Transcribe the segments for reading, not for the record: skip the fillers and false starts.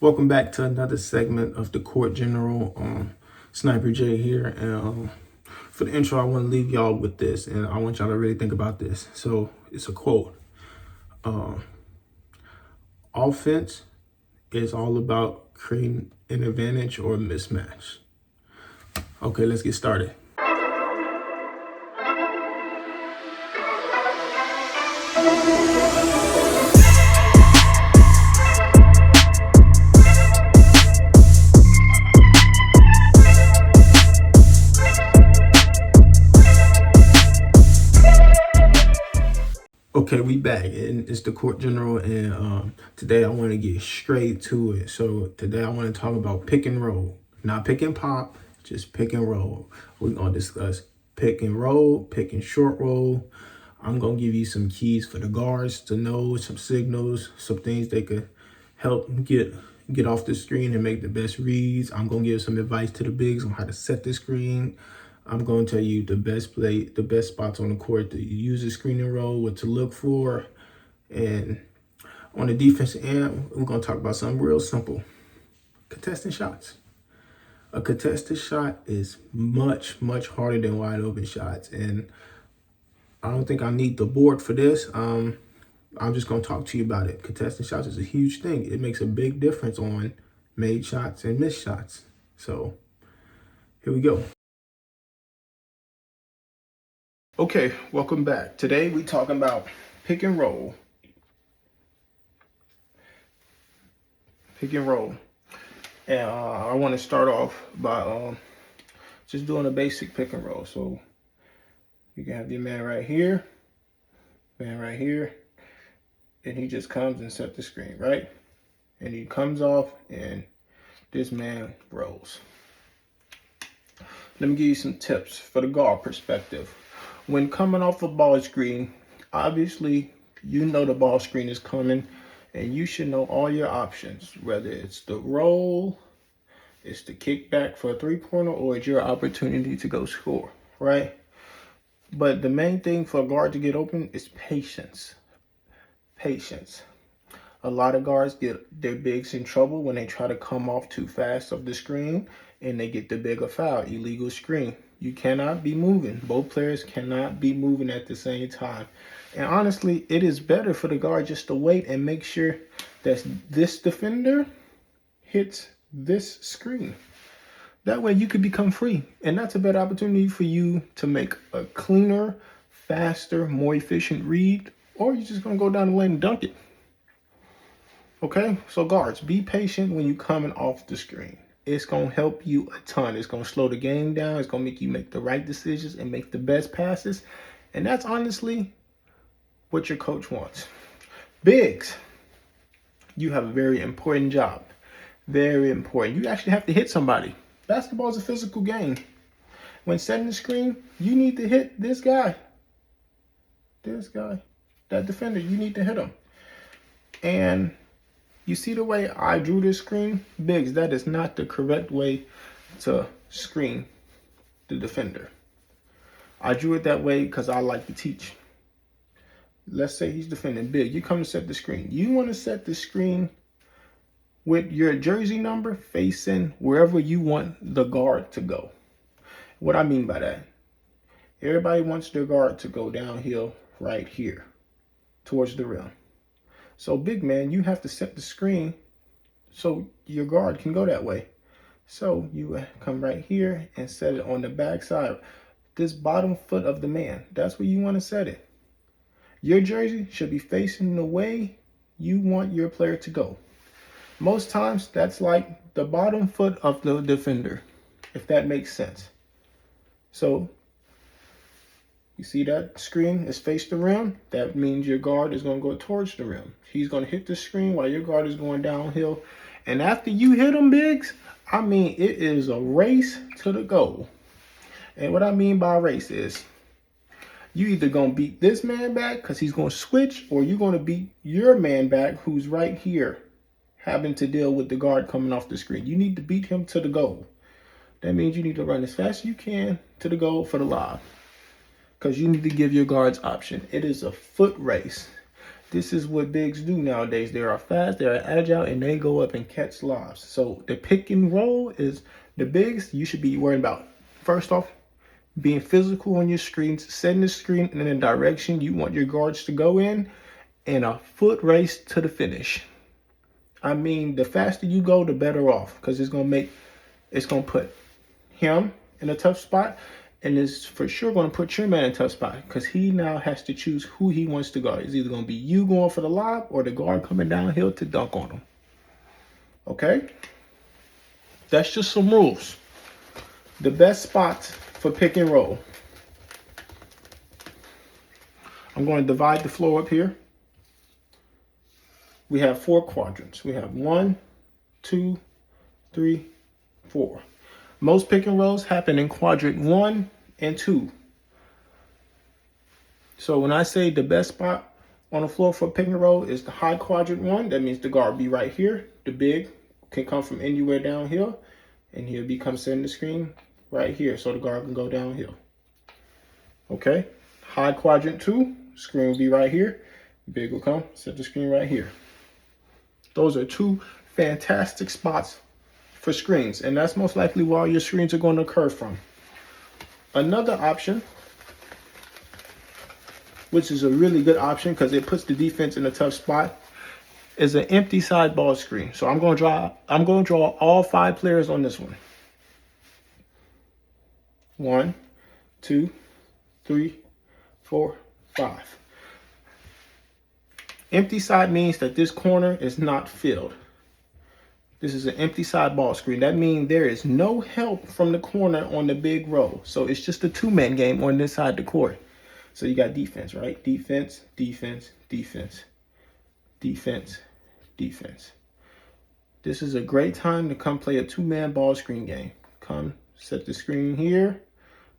Welcome back to another segment of the Court General. Sniper J here, and for the intro, I want to leave y'all with this, and I want y'all to really think about this. So it's a quote. Offense is all about creating an advantage or a mismatch. Okay, let's get started. Okay, we back, and it's the Court General, and today I want to get straight to it. So today I want to talk about pick and roll, not pick and pop, just pick and roll. We're gonna discuss pick and roll, pick and short roll. I'm gonna give you some keys for the guards to know, some signals, some things they could help get off the screen and make the best reads. I'm gonna give some advice to the bigs on how to set the screen. I'm going to tell you the best spots on the court to use the screen and roll, what to look for. And on the defensive end, we're going to talk about something real simple. Contesting shots. A contested shot is much, much harder than wide open shots. And I don't think I need the board for this. I'm just going to talk to you about it. Contesting shots is a huge thing. It makes a big difference on made shots and missed shots. So here we go. Okay, welcome back. Today we talking about pick and roll. Pick and roll. And I want to start off by just doing a basic pick and roll. So you can have your man right here, and he just comes and set the screen, right? And he comes off and this man rolls. Let me give you some tips for the guard perspective. When coming off a ball screen, obviously you know the ball screen is coming and you should know all your options, whether it's the roll, it's the kickback for a three-pointer, or it's your opportunity to go score, right? But the main thing for a guard to get open is patience. Patience. A lot of guards get their bigs in trouble when they try to come off too fast of the screen and they get the bigger foul, illegal screen. You cannot be moving. Both players cannot be moving at the same time. And honestly, it is better for the guard just to wait and make sure that this defender hits this screen. That way you could become free. And that's a better opportunity for you to make a cleaner, faster, more efficient read, or you're just going to go down the lane and dunk it. Okay, so guards, be patient when you're coming off the screen. It's going to help you a ton. It's going to slow the game down. It's going to make you make the right decisions and make the best passes. And that's honestly what your coach wants. Bigs, you have a very important job. Very important. You actually have to hit somebody. Basketball is a physical game. When setting the screen, you need to hit this guy. That defender, you need to hit him. And you see the way I drew this screen? Bigs, that is not the correct way to screen the defender. I drew it that way because I like to teach. Let's say he's defending big. You come to set the screen. You want to set the screen with your jersey number facing wherever you want the guard to go. What I mean by that, everybody wants their guard to go downhill right here towards the rim. So big man, you have to set the screen so your guard can go that way. So you come right here and set it on the back side, this bottom foot of the man. That's where you want to set it. Your jersey should be facing the way you want your player to go. Most times that's like the bottom foot of the defender, if that makes sense. So you see that screen is face the rim? That means your guard is going to go towards the rim. He's going to hit the screen while your guard is going downhill. And after you hit him, bigs, I mean, it is a race to the goal. And what I mean by race is you either going to beat this man back because he's going to switch, or you're going to beat your man back who's right here having to deal with the guard coming off the screen. You need to beat him to the goal. That means you need to run as fast as you can to the goal for the lob, because you need to give your guards option. It is a foot race. This is what bigs do nowadays. They are fast, they are agile, and they go up and catch lobs. So the pick and roll is the bigs you should be worrying about. First off, being physical on your screens, setting the screen in the direction you want your guards to go in, and a foot race to the finish. I mean, the faster you go, the better off, because it's gonna put him in a tough spot, and it's for sure gonna put your man in a tough spot, because he now has to choose who he wants to guard. It's either gonna be you going for the lob or the guard coming downhill to dunk on him. Okay? That's just some rules. The best spots for pick and roll. I'm going to divide the floor up here. We have 4 quadrants. We have 1, 2, 3, 4. Most pick and rolls happen in quadrant 1 and 2. So when I say the best spot on the floor for pick and roll is the high quadrant 1, that means the guard will be right here. The big can come from anywhere downhill, and he'll be come setting the screen right here, so the guard can go downhill. Okay? High quadrant 2, screen will be right here. Big will come, set the screen right here. Those are 2 fantastic spots for screens, and that's most likely where all your screens are going to occur from. Another option, which is a really good option because it puts the defense in a tough spot, is an empty side ball screen. So I'm going to draw all 5 players on this one. 1, 2, 3, 4, 5. Empty side means that this corner is not filled. This is an empty side ball screen. That means there is no help from the corner on the big row. So it's just a 2-man game on this side of the court. So you got defense, right? Defense, defense, defense, defense, defense. This is a great time to come play a 2-man ball screen game. Come set the screen here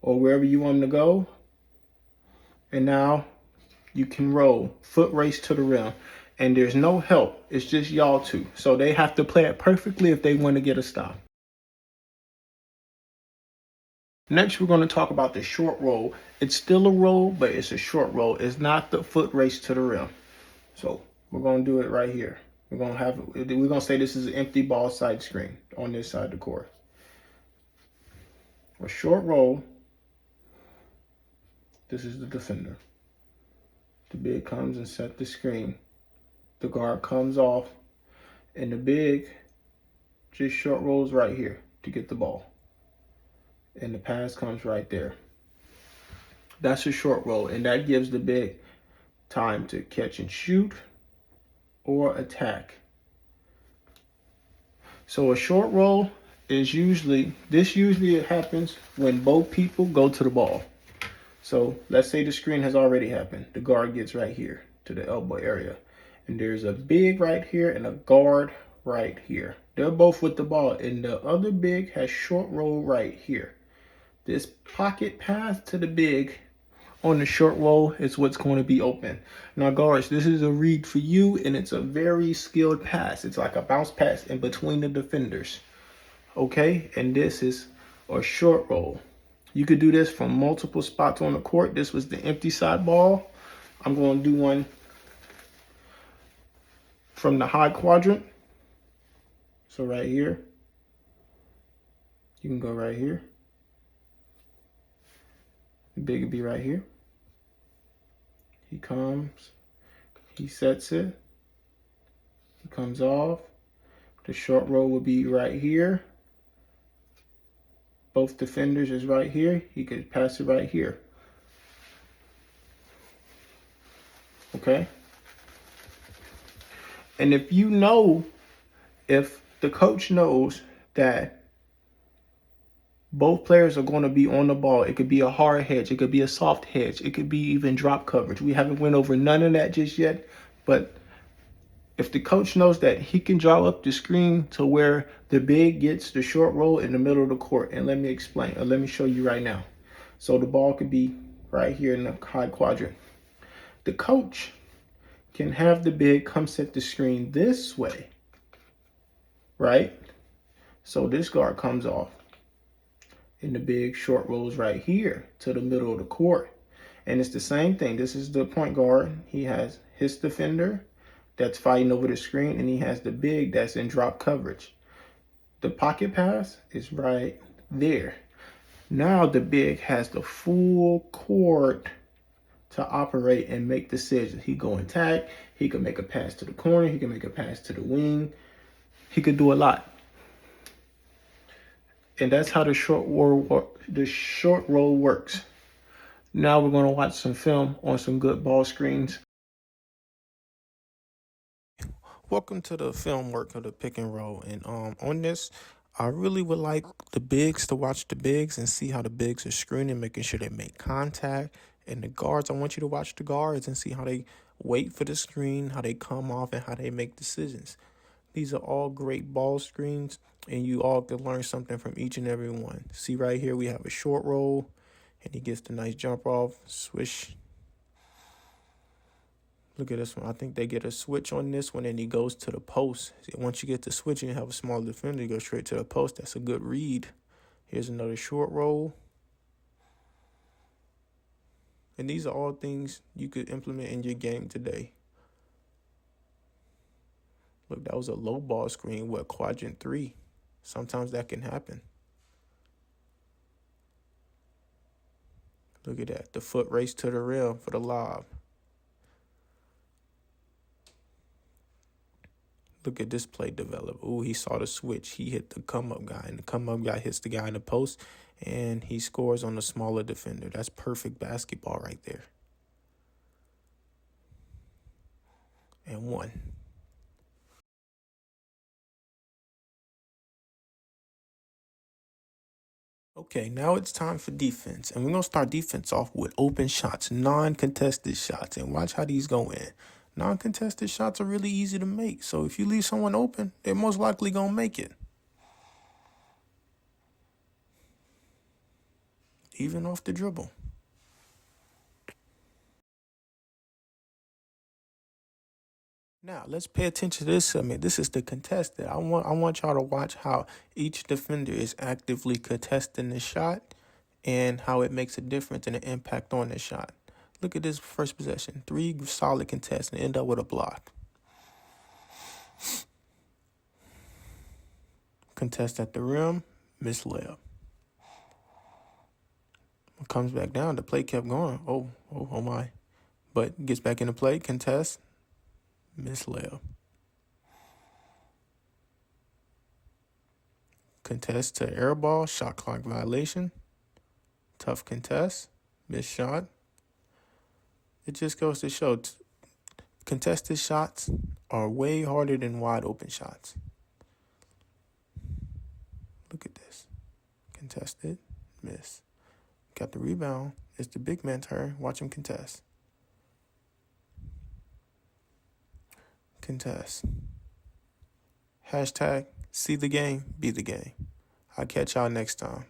or wherever you want them to go. And now you can roll, foot race to the rim. And there's no help. It's just y'all 2. So they have to play it perfectly if they want to get a stop. Next, we're going to talk about the short roll. It's still a roll, but it's a short roll. It's not the foot race to the rim. So we're going to do it right here. We're going to say this is an empty ball side screen on this side of the court. A short roll. This is the defender. The big comes and set the screen. The guard comes off, and the big just short rolls right here to get the ball. And the pass comes right there. That's a short roll, and that gives the big time to catch and shoot or attack. So a short roll is usually happens when both people go to the ball. So let's say the screen has already happened. The guard gets right here to the elbow area. And there's a big right here and a guard right here. They're both with the ball, and the other big has short roll right here. This pocket pass to the big on the short roll is what's going to be open. Now, guards, this is a read for you, and it's a very skilled pass. It's like a bounce pass in between the defenders. Okay, and this is a short roll. You could do this from multiple spots on the court. This was the empty side ball. I'm going to do one from the high quadrant. So right here, you can go right here. The big will be right here. He comes, he sets it, he comes off. The short roll will be right here. Both defenders is right here. He could pass it right here. Okay? And if the coach knows that both players are going to be on the ball, it could be a hard hedge, it could be a soft hedge, it could be even drop coverage. We haven't went over none of that just yet, but if the coach knows that he can draw up the screen to where the big gets the short roll in the middle of the court, and let me explain, or let me show you right now. So the ball could be right here in the high quadrant. The coach can have the big come set the screen this way, right? So this guard comes off, and the big short rolls right here to the middle of the court. And it's the same thing. This is the point guard. He has his defender that's fighting over the screen, and he has the big that's in drop coverage. The pocket pass is right there. Now the big has the full court to operate and make decisions. He go attack, he can make a pass to the corner, he can make a pass to the wing. He could do a lot. And that's how the short roll works. Now we're going to watch some film on some good ball screens. Welcome to the film work of the pick and roll. And on this, I really would like the bigs to watch the bigs and see how the bigs are screening, making sure they make contact. And the guards, I want you to watch the guards and see how they wait for the screen, how they come off, and how they make decisions. These are all great ball screens, and you all can learn something from each and every one. See right here, we have a short roll, and he gets the nice jump off, swish. Look at this one. I think they get a switch on this one, and he goes to the post. Once you get the switch and you have a small defender, you go straight to the post. That's a good read. Here's another short roll. And these are all things you could implement in your game today. Look, that was a low ball screen with quadrant 3. Sometimes that can happen. Look at that. The foot race to the rim for the lob. Look at this play develop. Ooh, he saw the switch. He hit the come-up guy, and the come-up guy hits the guy in the post, and he scores on the smaller defender. That's perfect basketball right there. And 1. Okay, now it's time for defense. And we're going to start defense off with open shots, non-contested shots. And watch how these go in. Non-contested shots are really easy to make. So if you leave someone open, they're most likely going to make it. Even off the dribble. Now, let's pay attention to this. This is the contested. I want y'all to watch how each defender is actively contesting the shot and how it makes a difference and an impact on the shot. Look at this first possession. 3 solid contests and end up with a block. Contest at the rim, miss layup. Comes back down. The play kept going. Oh my. But gets back into play, contest, miss layup. Contest to air ball, shot clock violation. Tough contest, miss shot. It just goes to show contested shots are way harder than wide open shots. Look at this. Contested, miss. Got the rebound. It's the big man's turn. Watch him contest. Contest. Hashtag see the game, be the game. I'll catch y'all next time.